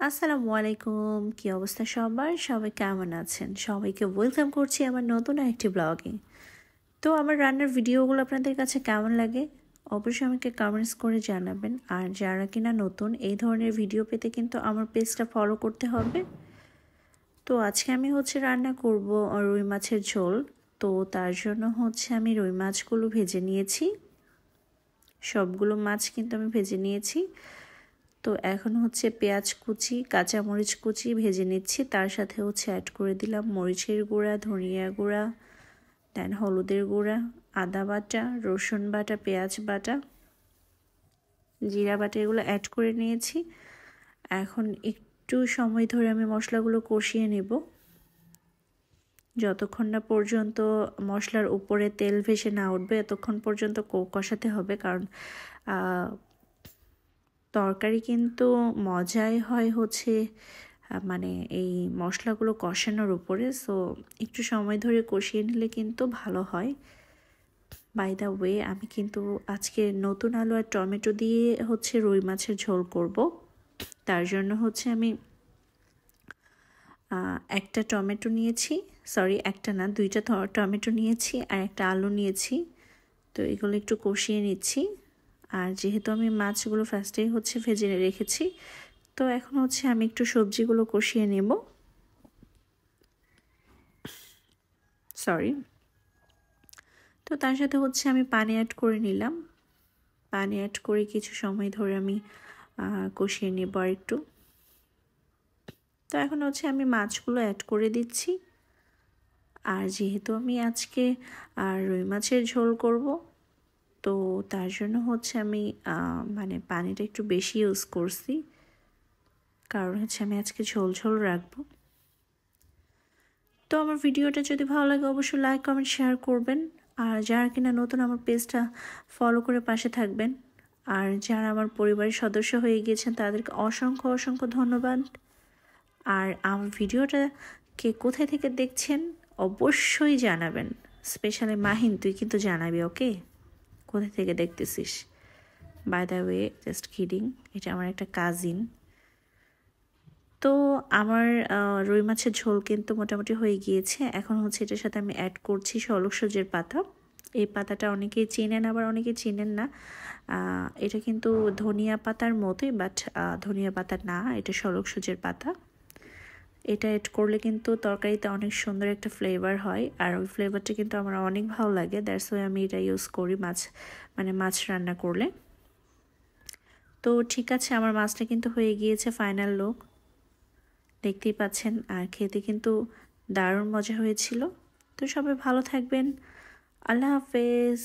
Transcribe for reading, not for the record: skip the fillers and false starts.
আসসালামু আলাইকুম, কি অবস্থা সবার? সবাই কেমন আছেন? সবাইকে ওয়েলকাম করছি আমার নতুন একটি ব্লগে। তো আমার রান্নার ভিডিওগুলো আপনাদের কাছে কেমন লাগে অবশ্যই আমাকে কমেন্টস করে জানাবেন। আর যারা কিনা নতুন এই ধরনের ভিডিও পেতে কিন্তু আমার পেজটা ফলো করতে হবে। তো আজকে আমি রান্না করব রুই মাছের ঝোল। তো তার জন্য আমি রুই মাছগুলো ভেজে নিয়েছি, সবগুলো মাছ কিন্তু আমি ভেজে নিয়েছি। তো এখন পেঁয়াজ কুচি, কাঁচামরিচ কুচি ভেজে নিচ্ছি। তার সাথে অ্যাড করে দিলাম মরিচের গুঁড়া, ধনিয়া গুঁড়া, দেন হলুদের গুঁড়া, আদা বাটা, রসুন বাটা, পেঁয়াজ বাটা, জিরা বাটা, এগুলো অ্যাড করে নিয়েছি। এখন একটু সময় ধরে আমি মশলাগুলো কষিয়ে নেব, যতক্ষণ না পর্যন্ত মশলার উপরে তেল ভেসে না উঠবে এতক্ষণ পর্যন্ত কষাতে হবে। কারণ তরকারি কিন্তু মজাই হয় মানে এই মশলাগুলো কষানোর উপরে। সো একটু সময় ধরে কষিয়ে নিলে কিন্তু ভালো হয়। বাই দ্য ওয়ে, আমি কিন্তু আজকে নতুন আলু আর টমেটো দিয়ে রুই মাছের ঝোল করব। তার জন্য আমি একটা টমেটো নিয়েছি, সরি একটা না, দুইটা টমেটো নিয়েছি আর একটা আলু নিয়েছি। তো এগুলো একটু কষিয়ে নিচ্ছি। আর যেহেতু আমি মাছগুলো ফার্স্টেই ভেজে রেখেছি, তো এখন আমি একটু সবজিগুলো কষিয়ে নেব। সরি। তো তার সাথে আমি পানি অ্যাড করে নিলাম। পানি অ্যাড করে কিছু সময় ধরে আমি কষিয়ে নেব আর একটু। তো এখন আমি মাছগুলো অ্যাড করে দিচ্ছি। আর যেহেতু আমি আজকে রুই মাছের ঝোল করব, তো তার জন্য আমি মানে পানিটা একটু বেশি ইউজ করছি, কারণ আমি আজকে ঝোল ঝোল রাখবো। তো আমার ভিডিওটা যদি ভালো লাগে অবশ্যই লাইক কমেন্ট শেয়ার করবেন। আর যারা কিনা নতুন আমার পেজটা ফলো করে পাশে থাকবেন। আর যারা আমার পরিবারের সদস্য হয়ে গিয়েছেন তাদেরকে অসংখ্য অসংখ্য ধন্যবাদ। আর আমার ভিডিওটা কে কোথায় থেকে দেখছেন অবশ্যই জানাবেন। স্পেশালি মাহিন, তুই কিন্তু জানাবি, ওকে, কোথায় থেকে দেখতেছিস। By the way, just kidding, এটা আমার একটা কাজিন। তো আমার রুই মাছের ঝোল কিন্তু মোটামুটি হয়ে গিয়েছে। এখন এটার সাথে আমি অ্যাড করছি শলক সবজির পাতা। এই পাতাটা অনেকেই চেনেন, আবার অনেকেই চেনেন না। এটা কিন্তু ধনিয়া পাতার মতোই, বাট ধনিয়া পাতা না, এটা শলক সবজির পাতা। এটা অ্যাড করলে কিন্তু তরকারিতে অনেক সুন্দর একটা ফ্লেভার হয়। আর ওই ফ্লেভারটা কিন্তু আমার অনেক ভালো লাগে, দ্যাটস ওয়াই আমি এটা ইউজ করি মাছ রান্না করলে। তো ঠিক আছে, আমার মাছটা কিন্তু হয়ে গিয়েছে, ফাইনাল লুক দেখতেই পাচ্ছেন। আর খেতে কিন্তু দারুণ মজা হয়েছিল। তো সবাই ভালো থাকবেন। আল্লাহ হাফেজ।